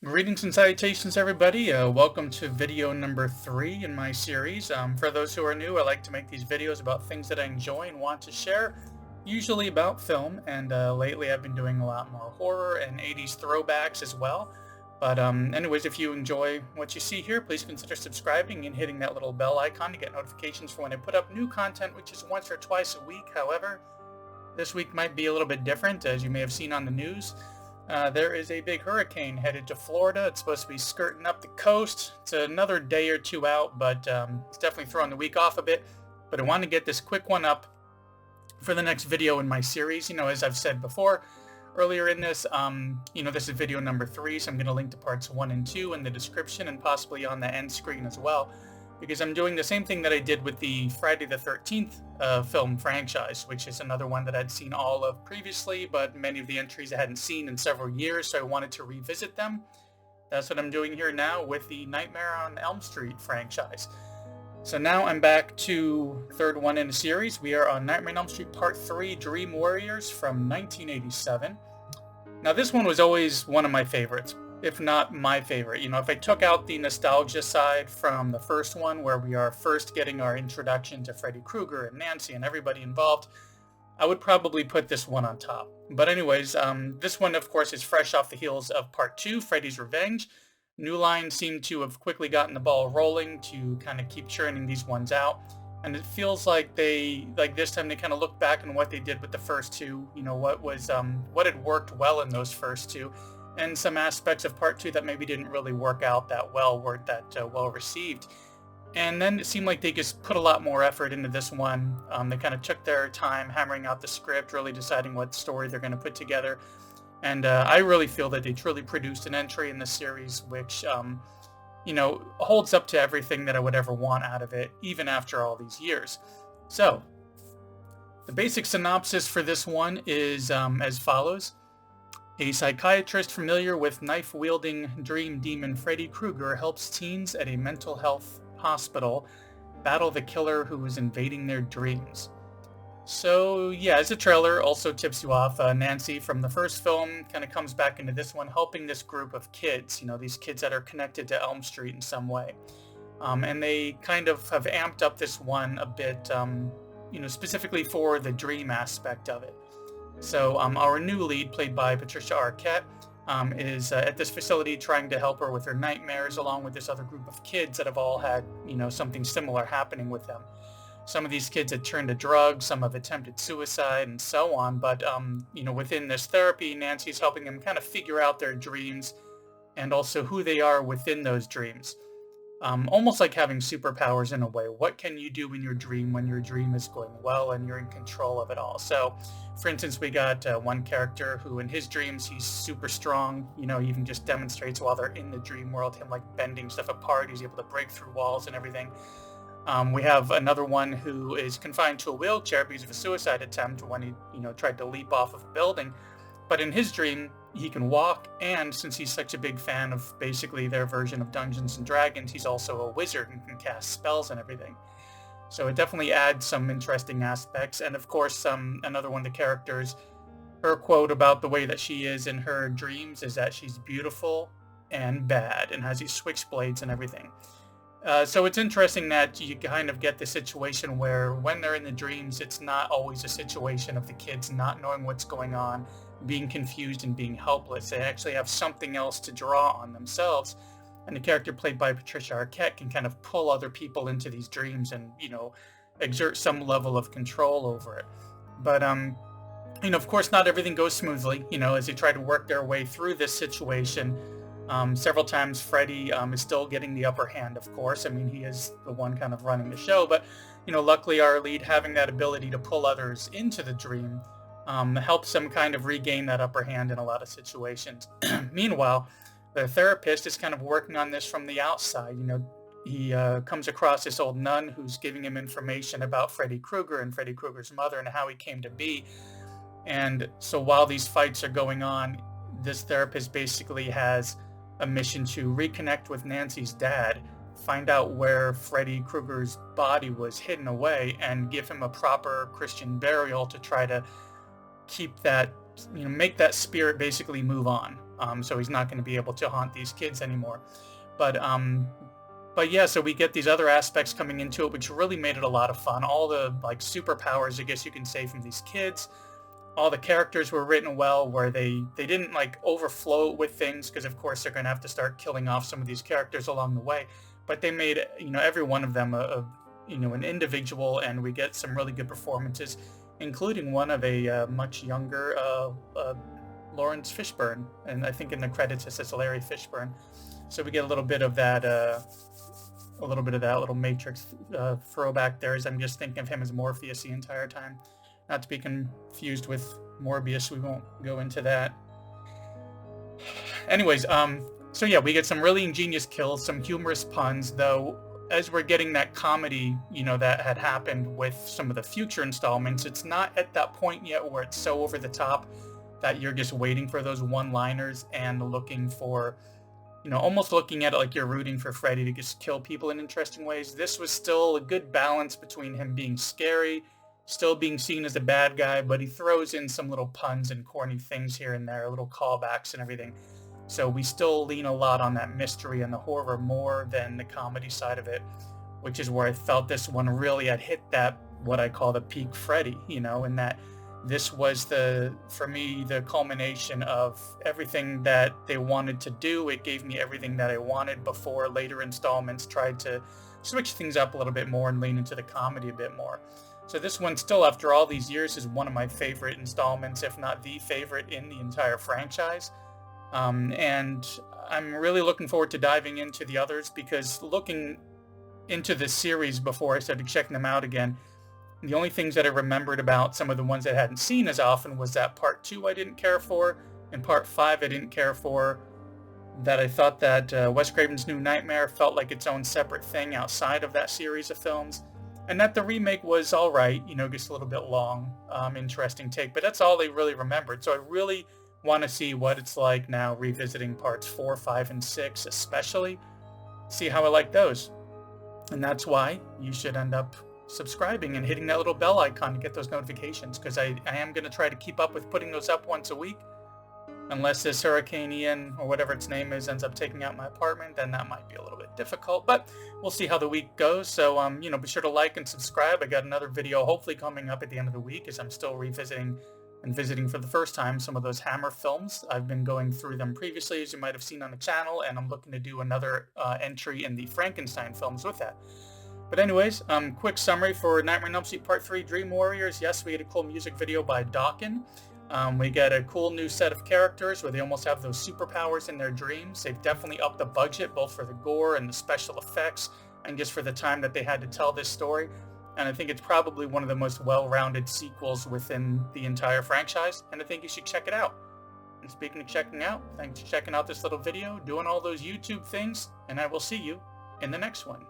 Greetings and salutations, everybody. Welcome to video number 3 in my series. For those who are new, I like to make these videos about things that I enjoy and want to share, usually about film, and lately I've been doing a lot more horror and 80s throwbacks as well. But anyways, if you enjoy what you see here, please consider subscribing and hitting that little bell icon to get notifications for when I put up new content, which is once or twice a week. However, this week might be a little bit different, as you may have seen on the news. There is a big hurricane headed to Florida. It's supposed to be skirting up the coast. It's another day or two out, but it's definitely throwing the week off a bit. But I want to get this quick one up for the next video in my series. As I've said before earlier in this, this is video number 3, so I'm going to link to parts 1 and 2 in the description and possibly on the end screen as well, because I'm doing the same thing that I did with the Friday the 13th film franchise, which is another one that I'd seen all of previously, but many of the entries I hadn't seen in several years, so I wanted to revisit them. That's what I'm doing here now with the Nightmare on Elm Street franchise. So now I'm back to the third one in the series. We are on Nightmare on Elm Street Part 3, Dream Warriors from 1987. Now this one was always one of my favorites, if not my favorite. If I took out the nostalgia side from the first one, where we are first getting our introduction to Freddy Krueger and Nancy and everybody involved, I would probably put this one on top. But anyways, this one, of course, is fresh off the heels of Part 2, Freddy's Revenge. New Line seemed to have quickly gotten the ball rolling to kind of keep churning these ones out. And it feels like this time they kind of look back on what they did with the first two, what had worked well in those first two, and some aspects of Part 2 that maybe didn't really work out that well, weren't that well received. And then it seemed like they just put a lot more effort into this one. They kind of took their time hammering out the script, really deciding what story they're going to put together. And I really feel that they truly produced an entry in the series which, holds up to everything that I would ever want out of it, even after all these years. So, the basic synopsis for this one is as follows. A psychiatrist familiar with knife-wielding dream demon Freddy Krueger helps teens at a mental health hospital battle the killer who is invading their dreams. So yeah, as a trailer also tips you off, Nancy from the first film kind of comes back into this one helping this group of kids, these kids that are connected to Elm Street in some way. And they kind of have amped up this one a bit, specifically for the dream aspect of it. So our new lead, played by Patricia Arquette, is at this facility trying to help her with her nightmares, along with this other group of kids that have all had, something similar happening with them. Some of these kids had turned to drugs, some have attempted suicide, and so on. But, within this therapy, Nancy's helping them kind of figure out their dreams and also who they are within those dreams. Almost like having superpowers in a way. What can you do in your dream when your dream is going well and you're in control of it all? So, for instance, we got one character who in his dreams, he's super strong, even just demonstrates while they're in the dream world, him like bending stuff apart, he's able to break through walls and everything. We have another one who is confined to a wheelchair because of a suicide attempt when he, tried to leap off of a building. But in his dream, he can walk, and since he's such a big fan of basically their version of Dungeons and Dragons, he's also a wizard and can cast spells and everything. So it definitely adds some interesting aspects. And of course, another one of the characters, her quote about the way that she is in her dreams is that she's beautiful and bad and has these switchblades and everything. So it's interesting that you kind of get the situation where when they're in the dreams, it's not always a situation of the kids not knowing what's going on, being confused and being helpless. They actually have something else to draw on themselves. And the character played by Patricia Arquette can kind of pull other people into these dreams and, exert some level of control over it. But, of course, not everything goes smoothly, as they try to work their way through this situation. Several times Freddy is still getting the upper hand, of course. I mean, he is the one kind of running the show, but, luckily our lead having that ability to pull others into the dream helps them kind of regain that upper hand in a lot of situations. Meanwhile, the therapist is kind of working on this from the outside. He comes across this old nun who's giving him information about Freddy Krueger and Freddy Krueger's mother and how he came to be. And so while these fights are going on, this therapist basically has a mission to reconnect with Nancy's dad, find out where Freddy Krueger's body was hidden away, and give him a proper Christian burial to try to keep that, make that spirit basically move on. so he's not going to be able to haunt these kids anymore. But yeah, so we get these other aspects coming into it, which really made it a lot of fun. All the like superpowers, I guess you can say, from these kids. All the characters were written well, where they didn't like overflow with things, because of course they're going to have to start killing off some of these characters along the way. But they made, you know, every one of them an individual, and we get some really good performances, including one of a much younger Lawrence Fishburne, and I think in the credits it says Larry Fishburne. So we get a little bit of that little Matrix throwback there, as I'm just thinking of him as Morpheus the entire time. Not to be confused with Morbius, we won't go into that. Anyways, so yeah, we get some really ingenious kills, some humorous puns, though as we're getting that comedy, you know, that had happened with some of the future installments, it's not at that point yet where it's so over the top that you're just waiting for those one-liners and looking for, you know, almost looking at it like you're rooting for Freddy to just kill people in interesting ways. This was still a good balance between him being scary, still being seen as a bad guy, but he throws in some little puns and corny things here and there, little callbacks and everything. So we still lean a lot on that mystery and the horror more than the comedy side of it, which is where I felt this one really had hit that, what I call the peak Freddy, you know, and that this was for me, the culmination of everything that they wanted to do. It gave me everything that I wanted before later installments tried to switch things up a little bit more and lean into the comedy a bit more. So this one still, after all these years, is one of my favorite installments, if not the favorite in the entire franchise. And I'm really looking forward to diving into the others, because looking into this series before I started checking them out again, the only things that I remembered about some of the ones I hadn't seen as often was that Part 2 I didn't care for, and Part 5 I didn't care for, that I thought that Wes Craven's New Nightmare felt like its own separate thing outside of that series of films, and that the remake was alright, you know, just a little bit long, interesting take, but that's all I really remembered. So I really want to see what it's like now revisiting Parts 4, 5, and 6 especially, see how I like those. And that's why you should end up subscribing and hitting that little bell icon to get those notifications, because I am going to try to keep up with putting those up once a week. Unless this Hurricane Ian, or whatever its name is, ends up taking out my apartment, then that might be a little bit difficult, but we'll see how the week goes. So, you know, be sure to like and subscribe. I got another video hopefully coming up at the end of the week, as I'm still revisiting and visiting for the first time some of those Hammer films. I've been going through them previously, as you might have seen on the channel, and I'm looking to do another entry in the Frankenstein films with that. But anyways, quick summary for Nightmare on Elm Street Part 3 Dream Warriors. Yes, we get a cool music video by Dawkins. We get a cool new set of characters where they almost have those superpowers in their dreams. They've definitely upped the budget, both for the gore and the special effects, and just for the time that they had to tell this story. And I think it's probably one of the most well-rounded sequels within the entire franchise, and I think you should check it out. And speaking of checking out, thanks for checking out this little video, doing all those YouTube things, and I will see you in the next one.